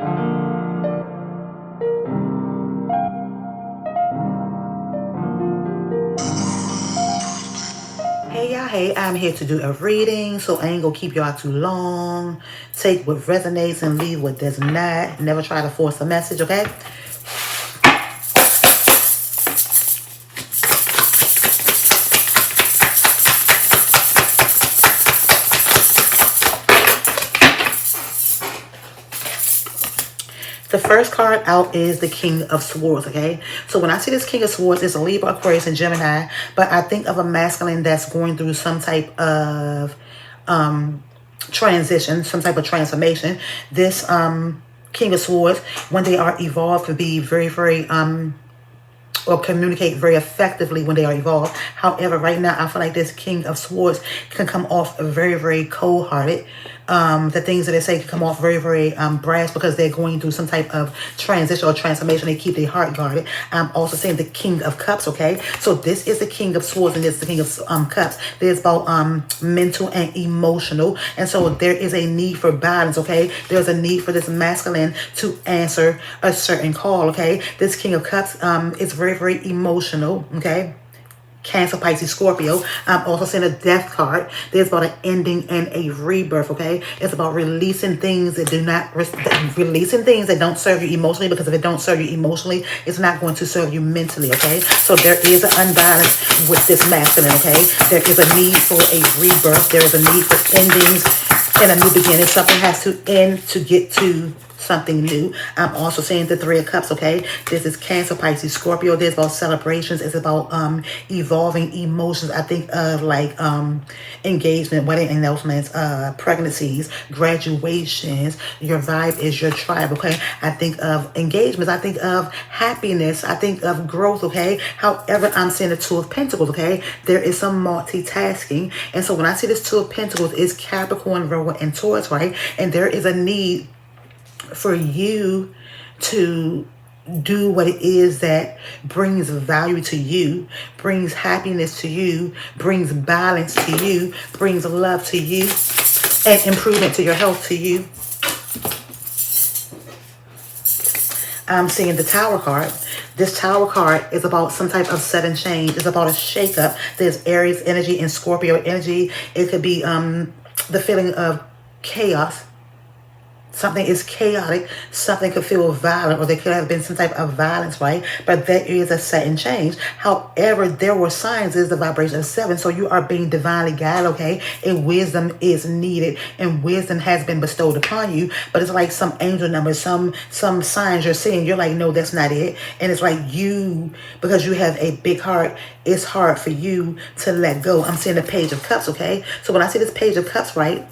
Hey y'all, hey, I'm here to do a reading, so I ain't gonna keep y'all too long. Take what resonates and leave what does not. Never try to force a message, okay? The first card out is the King of Swords, okay? So when I see this King of Swords, it's a Libra, Aquarius, and Gemini, but I think of a masculine that's going through some type of transition, some type of transformation. This King of Swords, when they are evolved, can be very, very or communicate very effectively when they are evolved. However, right now, I feel like this King of Swords can come off very, very cold-hearted. The things that they say can come off very, very brash because they're going through some type of transition or transformation. They keep their heart guarded. I'm also saying the King of Cups, okay? So this is the King of Swords and this is the King of Cups. There's both mental and emotional. And so there is a need for balance, okay? There's a need for this masculine to answer a certain call, okay? This King of Cups is very, very emotional, okay? Cancer, Pisces, Scorpio. I'm also seeing a death card. There's about an ending and a rebirth, okay? It's about releasing things that do not, releasing things that don't serve you emotionally, because if it don't serve you emotionally, it's not going to serve you mentally, okay? So there is an unbalance with this masculine, okay? There is a need for a rebirth. There is a need for endings and a new beginning. Something has to end to get to something new. I'm also saying the Three of Cups, okay? This is Cancer, Pisces, Scorpio. There's about celebrations. It's about evolving emotions. I think of like engagement, wedding announcements, pregnancies, graduations. Your vibe is your tribe, okay? I think of engagements. I think of happiness. I think of growth, okay? However, I'm seeing the Two of Pentacles, okay? There is some multitasking. And so when I see this Two of Pentacles, it's Capricorn, Virgo, and Taurus, right? And there is a need for you to do what it is that brings value to you, brings happiness to you, brings balance to you, brings love to you, and improvement to your health to you. I'm seeing the Tower card. This Tower card is about some type of sudden change. It's about a shakeup. There's Aries energy and Scorpio energy. It could be the feeling of chaos. Something is chaotic. Something could feel violent, or there could have been some type of violence, right? But there is a sudden change. However, there were signs. Is the vibration of 7. So you are being divinely guided, okay? And wisdom is needed, and wisdom has been bestowed upon you. But it's like some angel numbers, some signs you're seeing. You're like, no, that's not it. And it's like you, because you have a big heart, it's hard for you to let go. I'm seeing the Page of Cups, okay? So when I see this Page of Cups, right?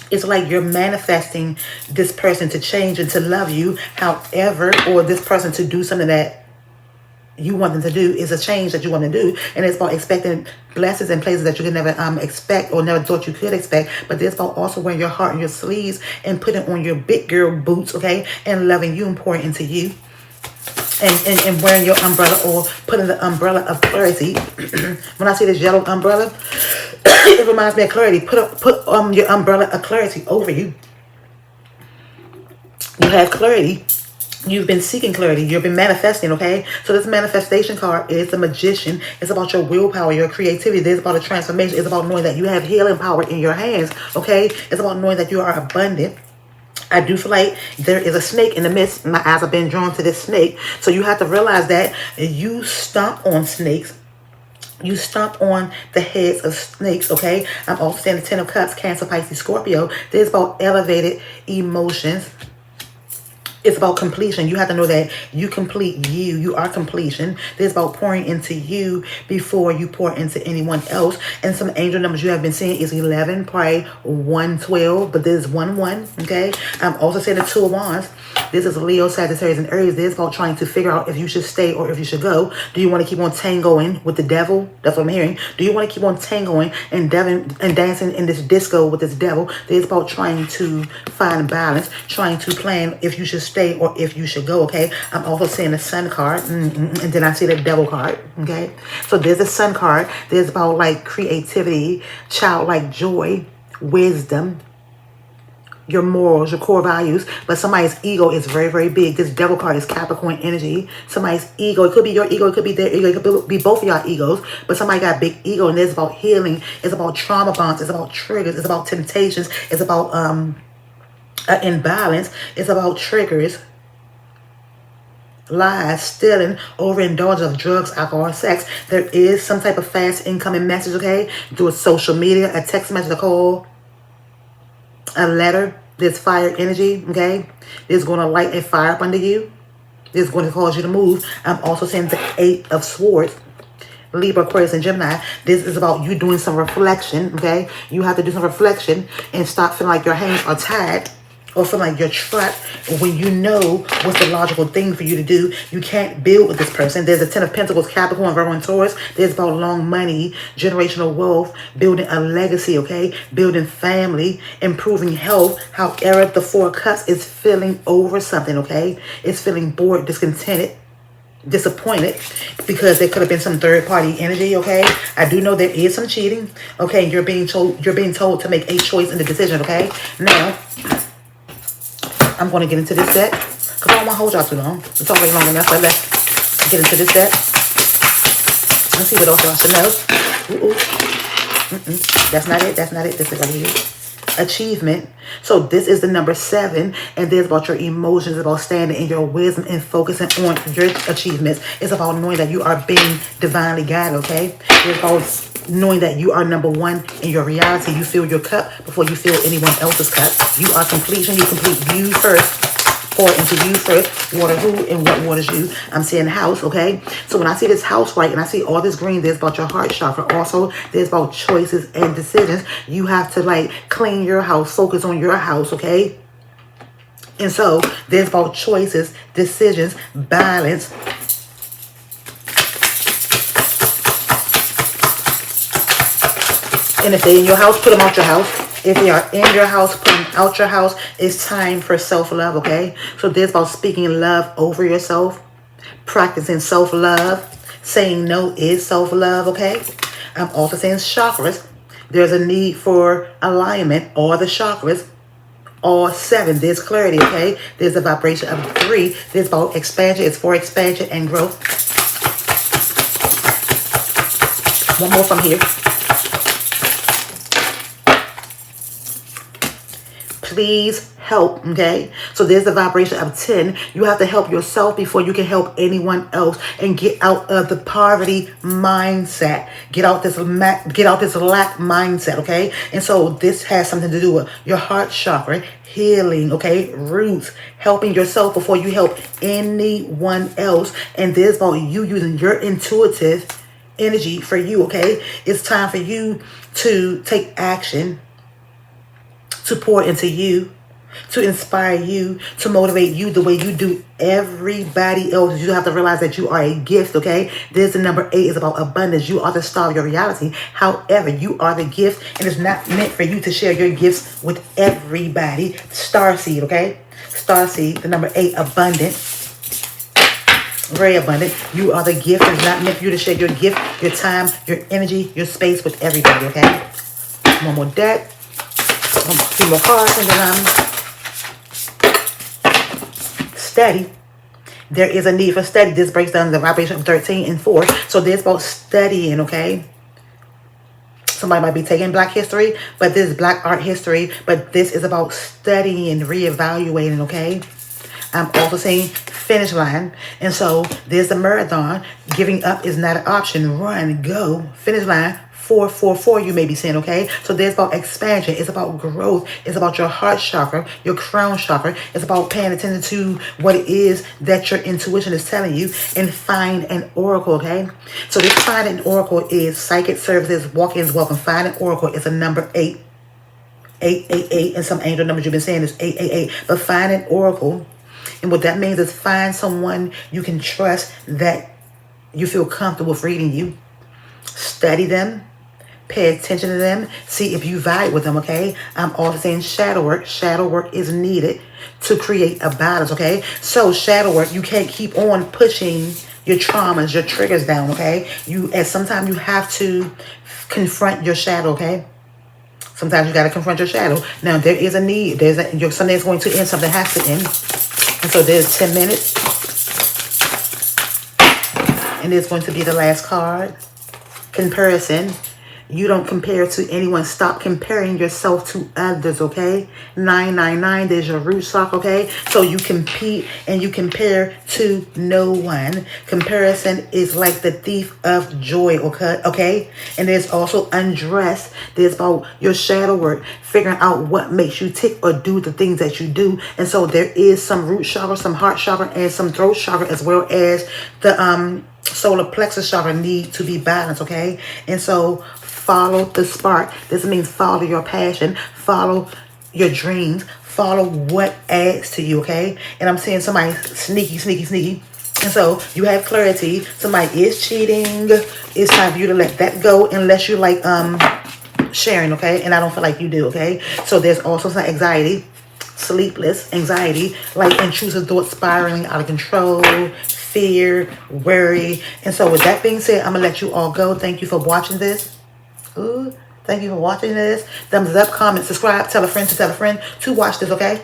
It's like you're manifesting this person to change and to love you. However, or this person to do something that you want them to do is a change that you want to do. And it's about expecting blessings in places that you could never expect or never thought you could expect. But it's about also wearing your heart on your sleeves and putting on your big girl boots, okay? And loving you and pouring into you. And wearing your umbrella, or putting the umbrella of clarity. When I see this yellow umbrella, it reminds me of clarity. Put your umbrella of clarity over you. You have clarity. You've been seeking clarity. You've been manifesting, okay? So this manifestation card is the Magician. It's about your willpower, your creativity. It's about a transformation. It's about knowing that you have healing power in your hands, okay? It's about knowing that you are abundant. I do feel like there is a snake in the midst. My eyes have been drawn to this snake. So you have to realize that you stomp on snakes. You stomp on the heads of snakes, okay? I'm also saying the Ten of Cups, Cancer, Pisces, Scorpio. There's about elevated emotions. It's about completion. You have to know that you complete you. You are completion. There's about pouring into you before you pour into anyone else. And some angel numbers you have been seeing is 11, probably 112, but there's 1, okay? I'm also saying the Two of Wands. This is Leo, Sagittarius, and Aries. This is about trying to figure out if you should stay or if you should go. Do you want to keep on tangoing with the devil? That's what I'm hearing. Do you want to keep on tangoing and dancing in this disco with this devil? This is about trying to find balance, trying to plan if you should stay or if you should go, okay? I'm also seeing the Sun card, and then I see the Devil card, okay? So there's the Sun card. There's about like creativity, childlike joy, wisdom, your morals, your core values, but somebody's ego is very, very big. This devil card is Capricorn energy. Somebody's ego, it could be your ego, it could be their ego, it could be both of y'all egos, but somebody got big ego, and it's about healing, it's about trauma bonds, it's about triggers, it's about temptations, it's about imbalance, it's about triggers, lies, stealing, overindulgence of drugs, alcohol, sex. There is some type of fast incoming message, okay, through a social media, a text message, a call, a letter. There's fire energy, okay? There's going to light a fire up under you. This is going to cause you to move. I'm also saying the 8 of Swords, Libra, Aquarius, and Gemini. This is about you doing some reflection, okay? You have to do some reflection and stop feeling like your hands are tied or feeling like you're trapped when you know what's the logical thing for you to do. You can't build with this person. There's a 10 of Pentacles, Capricorn, Virgo, and Taurus. There's about long money, generational wealth, building a legacy, okay? Building family, improving health. However, the 4 of Cups is feeling over something, okay? It's feeling bored, discontented, disappointed, because there could have been some third-party energy, okay? I do know there is some cheating, okay? You're being told to make a choice in the decision, okay? Now, I'm going to get into this deck because I don't want to hold y'all too long. It's already long enough. Let's get into this deck. Let's see what else y'all should know. That's not it. That's not it. This is right here. Achievement. So this is the number 7, and this is about your emotions, about standing in your wisdom and focusing on your achievements. It's about knowing that you are being divinely guided, okay? It's about knowing that you are number 1 in your reality. You fill your cup before you fill anyone else's cup. You are completion. You complete you first. Pour into you first. Water who and what waters you. I'm saying house, okay? So when I see this house right and I see all this green, there's about your heart chakra. Also, there's about choices and decisions. You have to like clean your house, focus on your house, okay? And so there's about choices, decisions, balance. And if they're in your house, put them out your house. If they are in your house, put them out your house. It's time for self-love, okay? So this is about speaking love over yourself, practicing self-love. Saying no is self-love, okay? I'm also saying chakras. There's a need for alignment, all the chakras, all 7. There's clarity, okay? There's a vibration of 3. There's about expansion. It's for expansion and growth. One more from here. Please help, okay? So there's the vibration of 10. You have to help yourself before you can help anyone else, and get out of the poverty mindset. Get out this lack mindset, okay? And so this has something to do with your heart chakra, healing, okay? Roots, helping yourself before you help anyone else. And this is about you using your intuitive energy for you, okay? It's time for you to take action, to pour into you, to inspire you, to motivate you the way you do everybody else. You have to realize that you are a gift, okay? This, the number 8, is about abundance. You are the star of your reality. However, you are the gift, and it's not meant for you to share your gifts with everybody. Starseed, okay? Starseed, the number 8, abundant. Very abundant. You are the gift. It's not meant for you to share your gift, your time, your energy, your space with everybody, okay? One more deck. A few more cards, and then steady. There is a need for steady. This breaks down the vibration of 13 and 4. So there's about studying, okay? Somebody might be taking Black history, but this is Black art history. But this is about studying, reevaluating, okay? I'm also saying finish line. And so there's the marathon. Giving up is not an option. Run, go, finish line. 444, you may be saying, okay? So there's about expansion. It's about growth. It's about your heart chakra, your crown chakra. It's about paying attention to what it is that your intuition is telling you, and find an oracle, okay? So this find an oracle is psychic services, walk-ins welcome. Find an oracle is a number 8. 888, and some angel numbers you've been saying is 888. But find an oracle, and what that means is find someone you can trust that you feel comfortable with reading you. Study them. Pay attention to them. See if you vibe with them, okay? I'm also saying shadow work. Shadow work is needed to create a balance, okay? So shadow work, you can't keep on pushing your traumas, your triggers down, okay? Sometimes you have to confront your shadow, okay? Sometimes you got to confront your shadow. Now, there is a need. Something is going to end. Something has to end. And so there's 10 minutes. And it's going to be the last card. Comparison. You don't compare to anyone. Stop comparing yourself to others, okay? 999, there's your root chakra, okay? So you compete and you compare to no one. Comparison is like the thief of joy, okay? And there's also undressed. There's about your shadow work, figuring out what makes you tick or do the things that you do. And so there is some root chakra, some heart chakra, and some throat chakra, as well as the solar plexus chakra need to be balanced, okay? And so follow the spark. This means follow your passion, follow your dreams, follow what adds to you, okay? And I'm seeing somebody sneaky. And so you have clarity. Somebody is cheating. It's time for you to let that go, unless you like sharing, okay? And I don't feel like you do, okay? So there's also some anxiety, sleepless anxiety, like intrusive thoughts spiraling out of control, fear, worry. And so with that being said, I'm gonna let you all go. Thank you for watching this. Ooh, thank you for watching this. Thumbs up, comment, subscribe, tell a friend to watch this, okay?